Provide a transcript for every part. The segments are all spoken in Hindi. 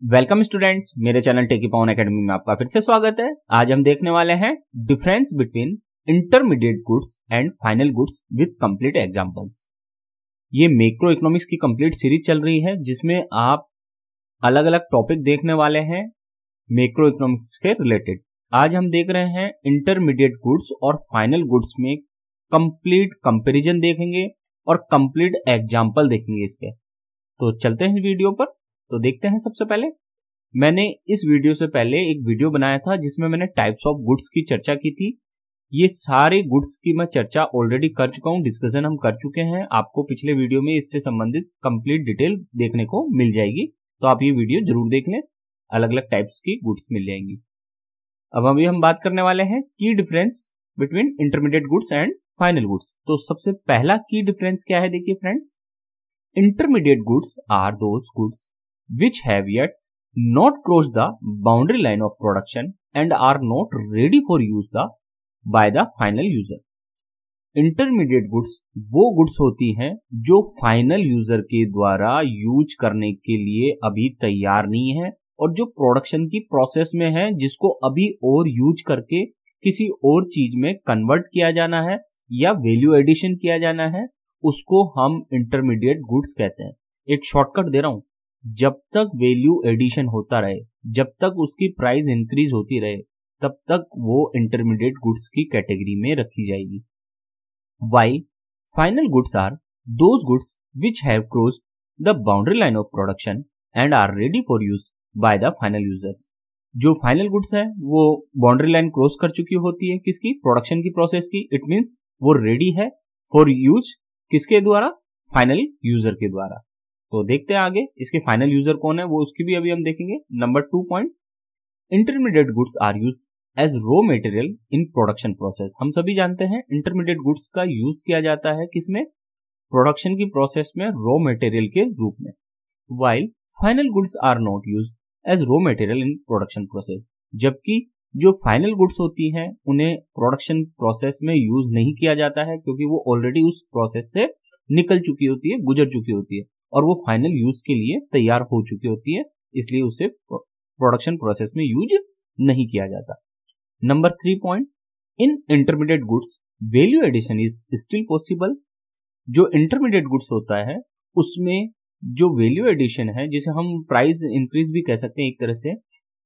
वेलकम स्टूडेंट्स, मेरे चैनल टेकी पावन एकेडमी में आपका फिर से स्वागत है। आज हम देखने वाले हैं difference between intermediate goods and final goods with complete examples. ये मैक्रो इकोनॉमिक्स की कंप्लीट सीरीज चल रही है जिसमें आप अलग अलग टॉपिक देखने वाले हैं मैक्रो इकोनॉमिक्स के रिलेटेड। आज हम देख रहे हैं इंटरमीडिएट गुड्स और फाइनल गुड्स में कंप्लीट कंपैरिजन देखेंगे और कंप्लीट एग्जांपल देखेंगे इसके। तो चलते हैं वीडियो पर। तो देखते हैं। सबसे पहले मैंने इस वीडियो से पहले एक वीडियो बनाया था जिसमें मैंने टाइप्स ऑफ गुड्स की चर्चा की थी। ये सारे गुड्स की मैं चर्चा ऑलरेडी कर चुका हूं, डिस्कशन हम कर चुके हैं। आपको पिछले वीडियो में इससे संबंधित कंप्लीट डिटेल देखने को मिल जाएगी, तो आप ये वीडियो जरूर देख लें। अलग अलग टाइप्स की गुड्स मिल जाएंगी। अब अभी हम बात करने वाले हैं key difference between intermediate goods and final goods. तो सबसे पहला की डिफरेंस क्या है, देखिए friends, intermediate goods are those goods which have yet not crossed the boundary line of production and are not ready for use by the final user. Intermediate goods वो गुड्स होती हैं जो फाइनल यूजर के द्वारा यूज करने के लिए अभी तैयार नहीं है और जो प्रोडक्शन की प्रोसेस में है, जिसको अभी और यूज करके किसी और चीज में कन्वर्ट किया जाना है या वैल्यू एडिशन किया जाना है, उसको हम इंटरमीडिएट गुड्स कहते हैं। एक शॉर्टकट दे रहा हूं, जब तक वैल्यू एडिशन होता रहे, जब तक उसकी प्राइस इंक्रीज होती रहे, तब तक वो इंटरमीडिएट गुड्स की कैटेगरी में रखी जाएगी। While final goods are those goods which have crossed the boundary line of production and are ready for use by the final users. जो फाइनल गुड्स है वो बाउंड्री लाइन क्रॉस कर चुकी होती है, किसकी? प्रोडक्शन की प्रोसेस की। इट मीन्स वो रेडी है फॉर यूज, किसके द्वारा? फाइनल यूजर के द्वारा। तो देखते हैं आगे इसके फाइनल यूजर कौन है, वो उसकी भी अभी हम देखेंगे। Number 2 point, intermediate goods are used as raw material in production process. हम सभी जानते हैं इंटरमीडिएट गुड्स का यूज किया जाता है किसमें? प्रोडक्शन की प्रोसेस में रॉ मटेरियल के रूप में। While final goods are not used as raw material in production process, जबकि जो फाइनल गुड्स होती हैं उन्हें प्रोडक्शन प्रोसेस में यूज नहीं किया जाता है, क्योंकि वो ऑलरेडी उस प्रोसेस से निकल चुकी होती है, गुजर चुकी होती है और वो फाइनल यूज के लिए तैयार हो चुकी होती है, इसलिए उसे प्रोडक्शन प्रोसेस में यूज नहीं किया जाता। Number 3 point, in intermediate goods value addition is still possible. जो इंटरमीडिएट गुड्स होता है उसमें जो वैल्यू एडिशन है, जिसे हम प्राइस इंक्रीज भी कह सकते हैं एक तरह से,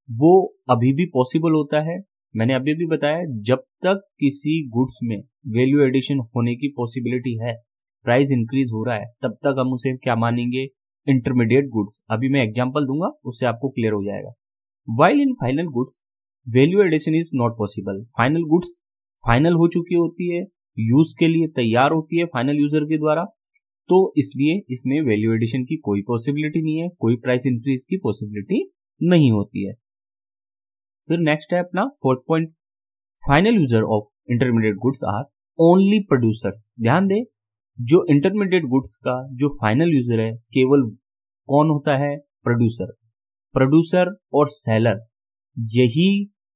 वो अभी भी पॉसिबल होता है। मैंने अभी भी बताया, जब तक किसी गुड्स में वैल्यू एडिशन होने की पॉसिबिलिटी है, प्राइस इंक्रीज हो रहा है, तब तक हम उसे क्या मानेंगे? Intermediate goods. अभी मैं एग्जांपल दूंगा, उससे आपको क्लियर हो जाएगा। While in final goods value addition is not possible. Final goods final हो चुकी होती है, यूज के लिए तैयार होती है फाइनल यूजर के द्वारा, तो इसलिए इसमें वैल्यू एडिशन की कोई पॉसिबिलिटी नहीं है, कोई प्राइस इंक्रीज की पॉसिबिलिटी नहीं होती है। फिर नेक्स्ट है अपना 4th point, final user of intermediate goods are only producers. ध्यान दे, जो इंटरमीडिएट गुड्स का जो फाइनल यूजर है केवल कौन होता है? प्रोड्यूसर। प्रोड्यूसर और सेलर, यही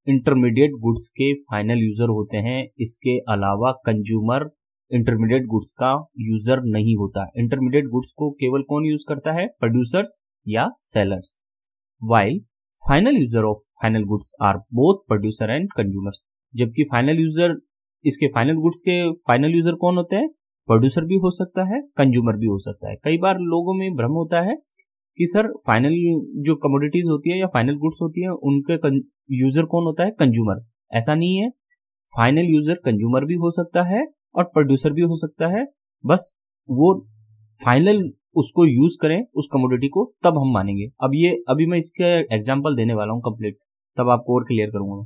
इंटरमीडिएट गुड्स के फाइनल यूजर होते हैं। इसके अलावा कंज्यूमर इंटरमीडिएट गुड्स का यूजर नहीं होता। इंटरमीडिएट गुड्स को केवल कौन यूज करता है? प्रोड्यूसर्स या sellers. While final user of final goods are both producer and consumers, जबकि फाइनल यूजर, इसके फाइनल गुड्स के फाइनल यूजर कौन होते हैं? प्रोड्यूसर भी हो सकता है, कंज्यूमर भी हो सकता है। कई बार लोगों में भ्रम होता है कि सर फाइनल जो कमोडिटीज होती है या फाइनल गुड्स होती है उनके यूजर कौन होता है? कंज्यूमर। ऐसा नहीं है, फाइनल यूजर कंज्यूमर भी हो सकता है और प्रोड्यूसर भी हो सकता है। बस वो फाइनल उसको यूज करें उस कमोडिटी को, तब हम मानेंगे। अभी मैं इसके एग्जाम्पल देने वाला हूं कंप्लीट, तब आपको और क्लियर करूंगा।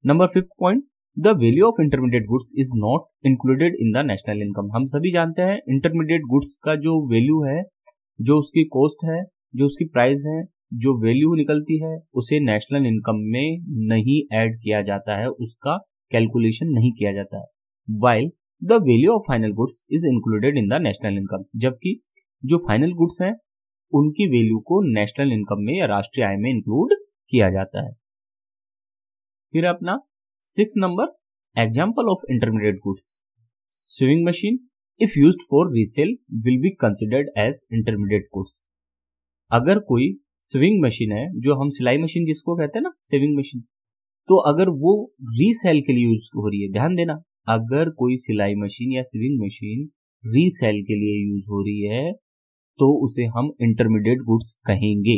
Number 5th point, the value of intermediate goods is not included in the national income. हम सभी जानते हैं इंटरमीडिएट गुड्स का जो वैल्यू है, जो उसकी कॉस्ट है, जो उसकी प्राइस है, जो वैल्यू निकलती है, उसे नेशनल इनकम में नहीं ऐड किया जाता है, उसका कैलकुलेशन नहीं किया जाता है। While the value of final goods is included in the national income, जबकि जो फाइनल गुड्स हैं उनकी वैल्यू को नेशनल इनकम में या राष्ट्रीय आय में इंक्लूड किया जाता है। फिर अपना 6 नंबर, example of intermediate goods, swing machine if used for resale will be considered as intermediate goods. अगर कोई स्विंग मशीन है, जो हम सिलाई मशीन जिसको कहते हैं ना, सेविंग मशीन, तो अगर वो रीसेल के लिए यूज हो रही है, ध्यान देना, अगर कोई सिलाई मशीन या स्विंग मशीन रीसेल के लिए यूज हो रही है तो उसे हम इंटरमीडिएट गुड्स कहेंगे।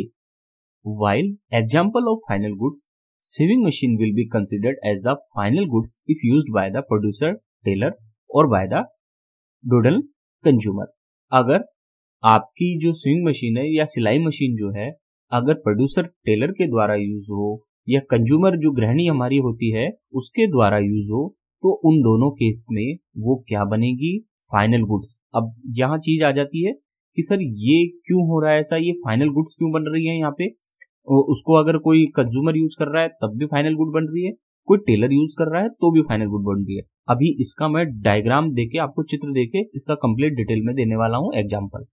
While example of final goods, sewing machine will be considered as the final goods if used by the producer, tailor और बाय द टोटल कंज्यूमर। अगर आपकी जो स्विंग मशीन है या सिलाई मशीन जो है, अगर प्रोड्यूसर टेलर के द्वारा यूज हो या कंज्यूमर जो गृहिणी हमारी होती है उसके द्वारा यूज हो, तो उन दोनों केस में वो क्या बनेगी, फाइनल गुड्स। अब यहाँ चीज आ जाती है कि सर ये क्यों हो रहा है ऐसा, ये फाइनल गुड्स क्यों बन रही है यहाँ पे। उसको अगर कोई कंज्यूमर यूज कर रहा है तब भी फाइनल गुड बन रही है, कोई टेलर यूज कर रहा है तो भी फाइनल गुड बन रही है। अभी इसका मैं डायग्राम देके, आपको चित्र देके इसका कंप्लीट डिटेल में देने वाला हूं एग्जांपल।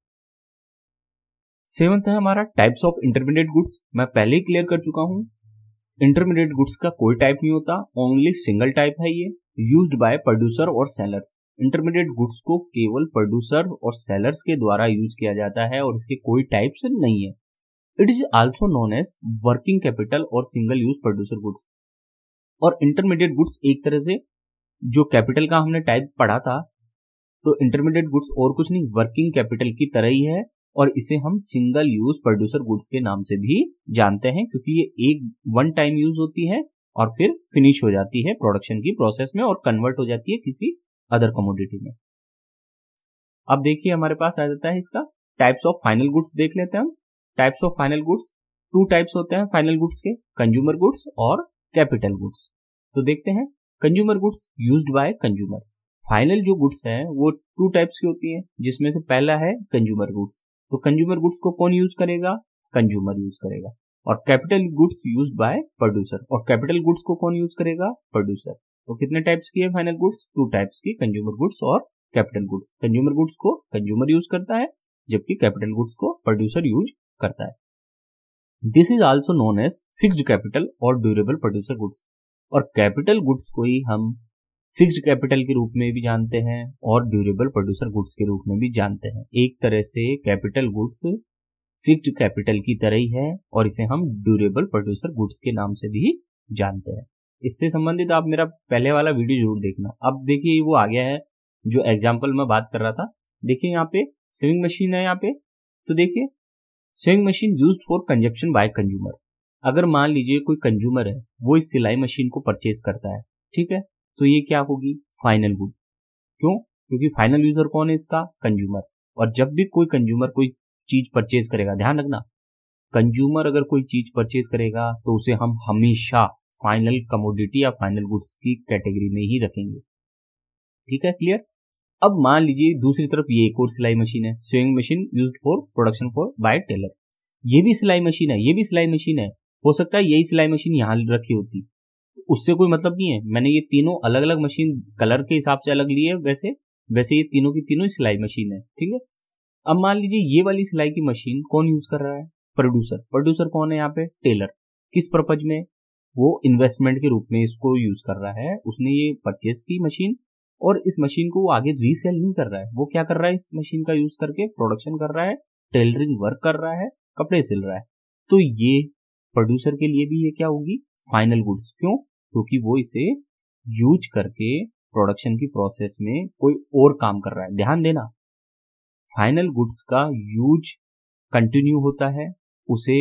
7th है हमारा टाइप्स ऑफ इंटरमीडिएट गुड्स। मैं पहले ही क्लियर कर चुका हूं, इंटरमीडिएट गुड्स का कोई टाइप नहीं होता, ओनली सिंगल टाइप है ये, यूज्ड बाय प्रोड्यूसर और सेलर्स। इंटरमीडिएट गुड्स को केवल प्रोड्यूसर और सेलर्स के द्वारा यूज किया जाता है और इसके कोई टाइप्स नहीं है। It is also known as working capital और सिंगल यूज प्रोड्यूसर गुड्स। और इंटरमीडिएट गुड्स एक तरह से, जो कैपिटल का हमने टाइप पढ़ा था, तो इंटरमीडिएट गुड्स और कुछ नहीं, वर्किंग कैपिटल की तरह ही है और इसे हम सिंगल यूज प्रोड्यूसर गुड्स के नाम से भी जानते हैं, क्योंकि ये एक वन टाइम यूज होती है और फिर फिनिश हो जाती है प्रोडक्शन की प्रोसेस में और कन्वर्ट हो जाती है किसी अदर कमोडिटी में। अब देखिए हमारे पास आ जाता है इसका टाइप्स ऑफ फाइनल गुड्स। देख लेते हैं हम types of final goods. 2 types होते हैं फाइनल गुड्स के, कंज्यूमर गुड्स और कैपिटल गुड्स। तो देखते हैं consumer goods used by consumer. Final जो गुड्स हैं वो 2 टाइप्स की होती हैं, जिसमें से पहला है कंज्यूमर गुड्स। तो कंज्यूमर गुड्स को कौन यूज करेगा, कंज्यूमर यूज करेगा। और capital goods used by producer, और कैपिटल गुड्स को कौन यूज करेगा, प्रोड्यूसर। तो कितने टाइप्स की है फाइनल गुड्स, 2 टाइप्स की, कंज्यूमर गुड्स और कैपिटल गुड्स। कंज्यूमर गुड्स को कंज्यूमर यूज करता है जबकि कैपिटल गुड्स को प्रोड्यूसर यूज करता है। This is also known as fixed capital और ड्यूरेबल प्रोड्यूसर गुड्स। और कैपिटल गुड्स को ही हम फिक्स्ड कैपिटल के रूप में भी जानते हैं और ड्यूरेबल प्रोड्यूसर गुड्स के रूप में भी जानते हैं। एक तरह से कैपिटल गुड्स फिक्स्ड कैपिटल की तरह ही है और इसे हम ड्यूरेबल प्रोड्यूसर गुड्स के नाम से भी जानते हैं। इससे संबंधित आप मेरा पहले वाला वीडियो जरूर देखना। अब देखिए वो आ गया है जो एग्जाम्पल मैं बात कर रहा था। देखिए यहाँ पे स्विंग मशीन है यहाँ पे, तो देखिए swing machine used for consumption by consumer. अगर मान लीजिए कोई कंज्यूमर है वो इस सिलाई मशीन को परचेज करता है, ठीक है, तो ये क्या होगी, फाइनल गुड। क्यों, क्योंकि फाइनल यूजर कौन है इसका, कंज्यूमर। और जब भी कोई कंज्यूमर कोई चीज परचेज करेगा, ध्यान रखना, कंज्यूमर अगर कोई चीज परचेज करेगा तो उसे हम हमेशा फाइनल कमोडिटी या फाइनल गुड्स की कैटेगरी में ही रखेंगे। ठीक है, क्लियर। अब मान लीजिए दूसरी तरफ ये एक और सिलाई मशीन है, swing machine used for production for by tailor. ये भी सिलाई मशीन है, ये भी सिलाई मशीन है। हो सकता है यही सिलाई मशीन यहाँ रखी होती, उससे कोई मतलब नहीं है। मैंने ये तीनों अलग अलग मशीन कलर के हिसाब से अलग लिए, वैसे ये तीनों की तीनों सिलाई मशीन है, ठीक है। अब मान लीजिए ये वाली सिलाई की मशीन कौन यूज कर रहा है, प्रोड्यूसर। प्रोड्यूसर कौन है यहाँ पे, टेलर। किस पर्पज में, वो इन्वेस्टमेंट के रूप में इसको यूज कर रहा है। उसने ये परचेज की मशीन और इस मशीन को वो आगे रीसेल नहीं कर रहा है, वो क्या कर रहा है, इस मशीन का यूज करके प्रोडक्शन कर रहा है, टेलरिंग वर्क कर रहा है, कपड़े सिल रहा है। तो ये प्रोड्यूसर के लिए भी ये क्या होगी, फाइनल गुड्स। क्यों, क्योंकि वो इसे यूज करके प्रोडक्शन की प्रोसेस में कोई और काम कर रहा है। ध्यान देना, फाइनल गुड्स का यूज कंटिन्यू होता है, उसे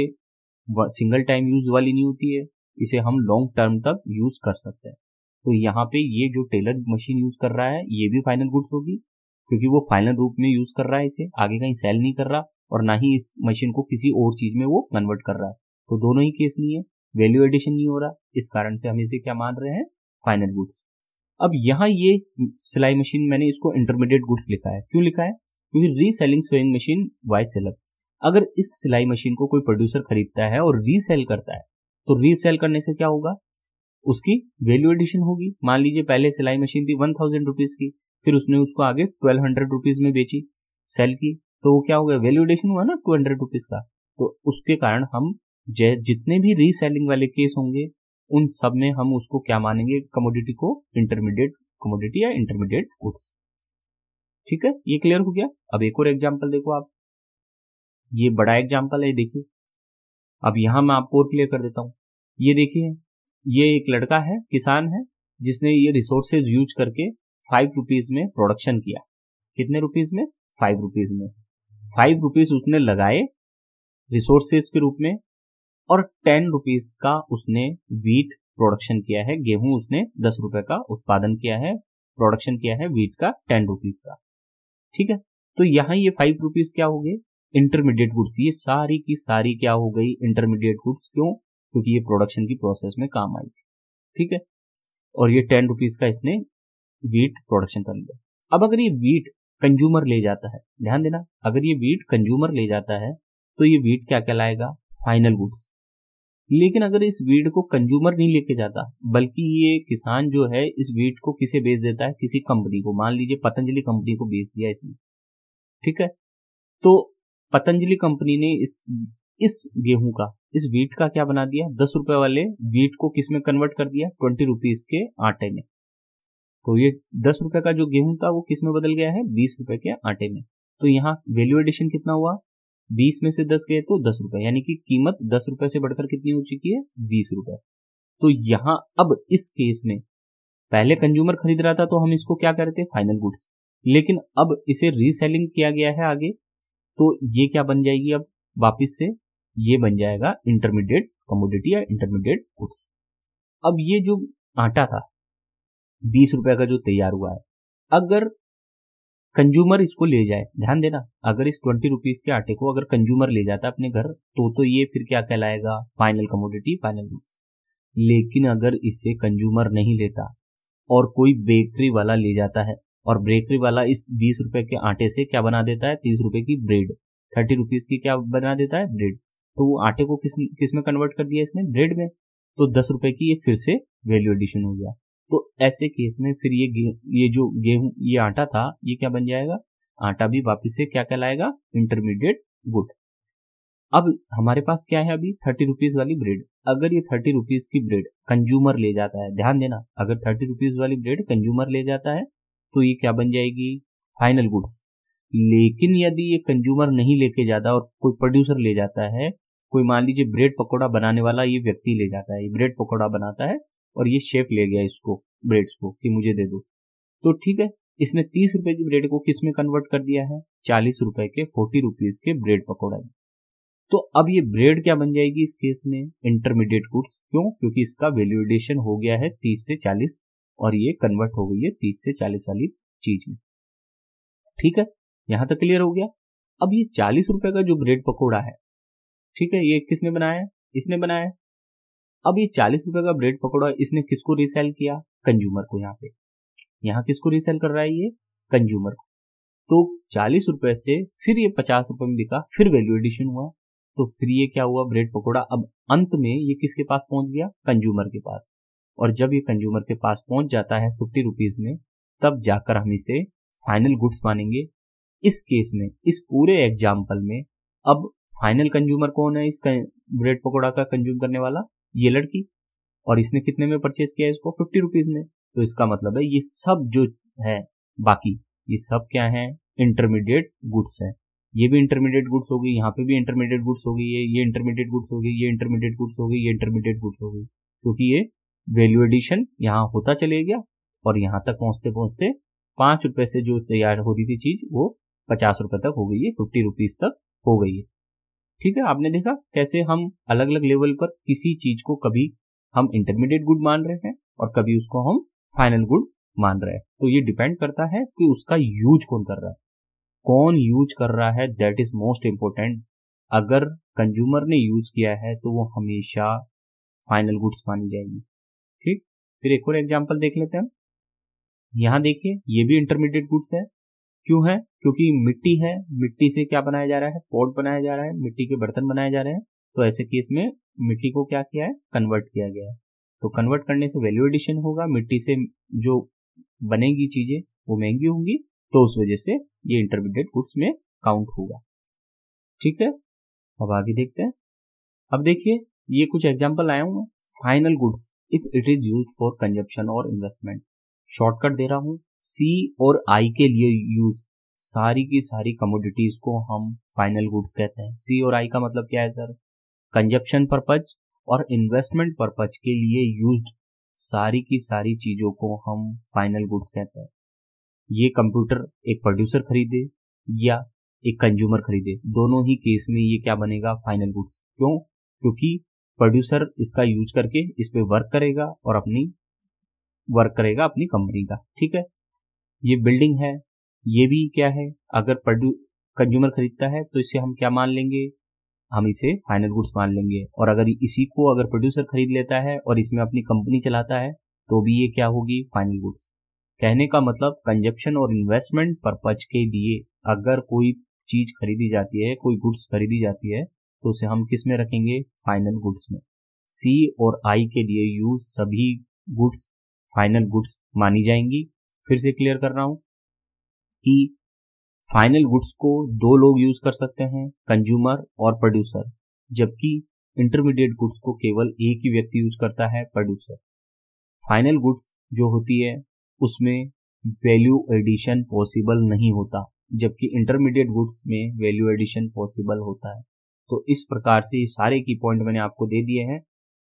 सिंगल टाइम यूज वाली नहीं होती है, इसे हम लॉन्ग टर्म तक यूज कर सकते हैं। तो यहाँ पे ये जो टेलर मशीन यूज कर रहा है ये भी फाइनल गुड्स होगी, क्योंकि वो फाइनल रूप में यूज कर रहा है, इसे आगे कहीं सेल नहीं कर रहा और ना ही इस मशीन को किसी और चीज में वो कन्वर्ट कर रहा है। तो दोनों ही केस नहीं है, वैल्यू एडिशन नहीं हो रहा, इस कारण से हम इसे क्या मान रहे हैं, फाइनल गुड्स। अब यहाँ ये सिलाई मशीन मैंने इसको इंटरमीडिएट गुड्स लिखा है। क्यों लिखा है, क्योंकि reselling sewing machine by seller. अगर इस सिलाई मशीन को कोई प्रोड्यूसर खरीदता है और रीसेल करता है, तो रीसेल करने से क्या होगा, उसकी वैल्यू एडिशन होगी। मान लीजिए पहले सिलाई मशीन थी 1000 रुपीज की, फिर उसने उसको आगे 1200 रुपीज में बेची, सेल की, तो वो क्या हो गया, वैल्यू एडिशन हुआ ना 200 रुपीज का। तो उसके कारण हम जितने भी रीसेलिंग वाले केस होंगे उन सब में हम उसको क्या मानेंगे, कमोडिटी को इंटरमीडिएट कमोडिटी या इंटरमीडिएट गुड्स। ठीक है, ये क्लियर हो गया। अब एक और एग्जांपल देखो आप, ये बड़ा एग्जांपल है, देखिए अब यहां मैं आपको और क्लियर कर देता हूं। ये देखिए, ये एक लड़का है, किसान है, जिसने ये रिसोर्सेज यूज करके 5 रुपीज में प्रोडक्शन किया। कितने रुपीज में? 5 रुपीज में। 5 रुपीज उसने लगाए रिसोर्सेज के रूप में, और 10 रुपीज का उसने वीट प्रोडक्शन किया है। गेहूं उसने 10 रुपए का उत्पादन किया है, प्रोडक्शन किया है वीट का 10 रुपीज का। ठीक है, तो यहां ये 5 रुपीज क्या हो गए? Intermediate goods. ये सारी की सारी क्या हो गई? Intermediate goods. क्यों? क्योंकि ये प्रोडक्शन की प्रोसेस में काम आई। ठीक है, और ये 10 रुपीज का इसने वीट प्रोडक्शन कर लिया। अब अगर ये वीट कंज्यूमर ले जाता है, ध्यान देना, अगर ये वीट कंज्यूमर ले जाता है तो ये वीट क्या कहलाएगा? Final goods. लेकिन अगर इस वीट को कंज्यूमर नहीं लेके जाता, बल्कि ये किसान जो है इस वीट को किसे बेच देता है? किसी कंपनी को। मान लीजिए पतंजलि कंपनी को बेच दिया इसने। ठीक है, तो पतंजलि कंपनी ने इस गेहूं का, इस वीट का क्या बना दिया? 10 रुपए वाले वीट को किस में कन्वर्ट कर दिया? 20 रुपीज के आटे में। तो ये 10 रुपए का जो गेहूं था वो किस में बदल गया है? 20 रुपए के आटे में। तो यहाँ वैल्यू एडिशन कितना हुआ? 20 में से 10 गए तो 10 रुपए, यानी कि कीमत 10 रुपए से बढ़कर कितनी हो चुकी है? 20 रुपए। तो यहाँ अब इस केस में पहले कंज्यूमर खरीद रहा था तो हम इसको क्या करते हैं? Final goods. लेकिन अब इसे रीसेलिंग किया गया है आगे, तो ये क्या बन जाएगी? अब वापिस से ये बन जाएगा इंटरमीडिएट कमोडिटी या इंटरमीडिएट गुड्स। अब ये जो आटा था 20 रुपए का जो तैयार हुआ है, अगर कंज्यूमर इसको ले जाए, ध्यान देना, अगर इस 20 रुपीज के आटे को अगर कंज्यूमर ले जाता है अपने घर, तो ये फिर क्या कहलाएगा? Final commodity, final goods. लेकिन अगर इसे कंज्यूमर नहीं लेता और कोई बेकरी वाला ले जाता है, और बेकरी वाला इस 20 रुपए के आटे से क्या बना देता है? 30 रुपए की ब्रेड, 30 रुपीज की क्या बना देता है? ब्रेड। तो वो आटे को किस में कन्वर्ट कर दिया इसने? ब्रेड में। तो 10 रुपए की ये फिर से वैल्यू एडिशन हो गया। तो ऐसे केस में फिर ये जो गेहूं, ये आटा था, ये क्या बन जाएगा? आटा भी वापिस से क्या कहलाएगा? Intermediate good. अब हमारे पास क्या है अभी? 30 रुपीज वाली ब्रेड। अगर ये 30 रुपीज की ब्रेड कंज्यूमर ले जाता है, ध्यान देना, अगर 30 रुपीज वाली ब्रेड कंज्यूमर ले जाता है तो ये क्या बन जाएगी? Final goods. लेकिन यदि ये कंज्यूमर नहीं लेके जाता और कोई प्रोड्यूसर ले जाता है, कोई मान लीजिए ब्रेड पकौड़ा बनाने वाला ये व्यक्ति ले जाता है, ये ब्रेड पकौड़ा बनाता है और ये शेफ ले गया इसको, ब्रेड्स को, कि मुझे दे दो, तो ठीक है, इसने 30 रुपए की ब्रेड को किस में कन्वर्ट कर दिया है? 40 रुपए के, 40 रुपीज के ब्रेड पकौड़ा में। तो अब ये ब्रेड क्या बन जाएगी इस केस में? Intermediate goods. क्यों? क्योंकि इसका वैल्यू एडिशन हो गया है 30 से 40 और ये कन्वर्ट हो गई है 30 से 40 वाली चीज में। ठीक है, यहां तक क्लियर हो गया। अब ये 40 रुपए का जो ब्रेड पकौड़ा है, ठीक है, ये किसने बनाया है? इसने बनाया है। अब ये 40 रुपए का ब्रेड पकौड़ा इसने किसको रीसेल किया? कंज्यूमर को। यहाँ किसको रीसेल कर रहा है? ये कंज्यूमर को। तो 40 रुपए से फिर ये 50 रुपए में बिका, फिर वैल्यू एडिशन हुआ, तो फिर ये क्या हुआ? ब्रेड पकौड़ा अब अंत में ये किसके पास पहुंच गया? कंज्यूमर के पास। और जब ये कंज्यूमर के पास पहुंच जाता है 50 रुपीज में, तब जाकर हम इसे फाइनल गुड्स मानेंगे। इस केस में, इस पूरे एग्जाम्पल में, अब फाइनल कंज्यूमर कौन है? इस ब्रेड पकौड़ा का कंज्यूम करने वाला ये लड़की, और इसने कितने में परचेज किया इसको? 50 रुपीज में। तो इसका मतलब है ये सब जो है बाकी, ये सब क्या है? इंटरमीडिएट गुड्स है। ये भी इंटरमीडिएट गुड्स हो गई, यहाँ पे भी इंटरमीडिएट गुड्स हो गई, ये इंटरमीडिएट गुड्स हो गई, ये इंटरमीडिएट गुड्स हो गई, ये इंटरमीडिएट गुड्स हो गई, क्योंकि ये वैल्यू एडिशन यहाँ होता चले गया और यहाँ तक पहुंचते पहुंचते 5 रुपए से जो तैयार हो रही थी चीज, वो 50 रुपए तक हो गई है, 50 रुपीज तक हो गई है। ठीक है, आपने देखा कैसे हम अलग अलग लेवल पर किसी चीज को कभी हम इंटरमीडिएट गुड मान रहे हैं और कभी उसको हम फाइनल गुड मान रहे हैं। तो ये डिपेंड करता है कि उसका यूज कौन कर रहा है, कौन यूज कर रहा है, दैट इज मोस्ट इंपोर्टेंट। अगर कंज्यूमर ने यूज किया है तो वो हमेशा फाइनल गुड्स मानी जाएगी। ठीक, फिर एक और एग्जांपल देख लेते हैं हम। यहाँ देखिए, ये भी इंटरमीडिएट गुड्स है। क्यों है? क्योंकि मिट्टी है, मिट्टी से क्या बनाया जा रहा है? पॉट बनाया जा रहा है, मिट्टी के बर्तन बनाए जा रहे हैं। तो ऐसे केस में मिट्टी को क्या किया है? कन्वर्ट किया गया है। तो कन्वर्ट करने से वैल्यू एडिशन होगा, मिट्टी से जो बनेगी चीजें वो महंगी होंगी, तो उस वजह से ये इंटरमीडिएट गुड्स में काउंट होगा। ठीक है, अब आगे देखते हैं। अब देखिए, ये कुछ एग्जांपल आया हूं। Final goods if it is used for consumption और इन्वेस्टमेंट। शॉर्टकट दे रहा हूं, सी और आई के लिए यूज सारी की सारी कमोडिटीज को हम फाइनल गुड्स कहते हैं। सी और आई का मतलब क्या है सर? कंजप्शन पर्पज और इन्वेस्टमेंट पर्पज के लिए यूज्ड सारी की सारी चीजों को हम फाइनल गुड्स कहते हैं। ये कंप्यूटर एक प्रोड्यूसर खरीदे या एक कंज्यूमर खरीदे, दोनों ही केस में ये क्या बनेगा, फाइनल गुड्स। क्यों? क्योंकि प्रोड्यूसर इसका यूज करके इस पे वर्क करेगा और अपनी कंपनी का। ठीक है, ये बिल्डिंग है, ये भी क्या है, अगर कंज्यूमर खरीदता है तो इसे हम क्या मान लेंगे, हम इसे फाइनल गुड्स मान लेंगे। और अगर इसी को अगर प्रोड्यूसर खरीद लेता है और इसमें अपनी कंपनी चलाता है तो भी ये क्या होगी, फाइनल गुड्स। कहने का मतलब कंजप्शन और इन्वेस्टमेंट पर्पज के लिए अगर कोई चीज खरीदी जाती है, कोई गुड्स खरीदी जाती है तो उसे हम किस में रखेंगे, फाइनल गुड्स में। सी और आई के लिए यूज सभी गुड्स फाइनल गुड्स मानी जाएंगी। फिर से क्लियर कर रहा हूं कि फाइनल गुड्स को दो लोग यूज कर सकते हैं, कंज्यूमर और प्रोड्यूसर, जबकि इंटरमीडिएट गुड्स को केवल एक ही व्यक्ति यूज करता है, प्रोड्यूसर। फाइनल गुड्स जो होती है उसमें वैल्यू एडिशन पॉसिबल नहीं होता, जबकि इंटरमीडिएट गुड्स में वैल्यू एडिशन पॉसिबल होता है। तो इस प्रकार से ये सारे की पॉइंट मैंने आपको दे दिए हैं।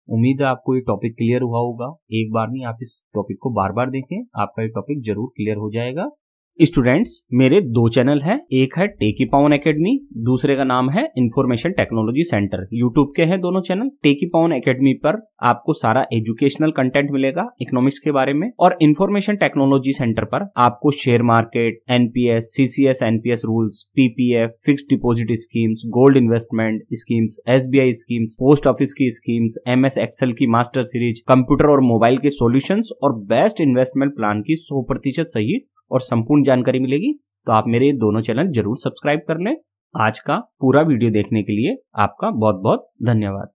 उम्मीद है आपको ये टॉपिक क्लियर हुआ होगा। एक बार नहीं, आप इस टॉपिक को बार बार देखें, आपका ये टॉपिक जरूर क्लियर हो जाएगा। स्टूडेंट्स, मेरे दो चैनल हैं, एक है टेकी पावन एकेडमी, दूसरे का नाम है इंफॉर्मेशन टेक्नोलॉजी सेंटर। यूट्यूब के हैं दोनों चैनल। टेकी पावन एकेडमी पर आपको सारा एजुकेशनल कंटेंट मिलेगा इकोनॉमिक्स के बारे में, और इंफॉर्मेशन टेक्नोलॉजी सेंटर पर आपको share market, NPS, CCS NPS rules, PPF, fixed deposit schemes, gold investment schemes, SBI schemes, post office की स्कीम्स, एमएस एक्सेल की मास्टर सीरीज, कंप्यूटर और मोबाइल के सॉल्यूशंस और बेस्ट इन्वेस्टमेंट प्लान की 100% सही और संपूर्ण जानकारी मिलेगी। तो आप मेरे दोनों चैनल जरूर सब्सक्राइब कर लें। आज का पूरा वीडियो देखने के लिए आपका बहुत बहुत धन्यवाद।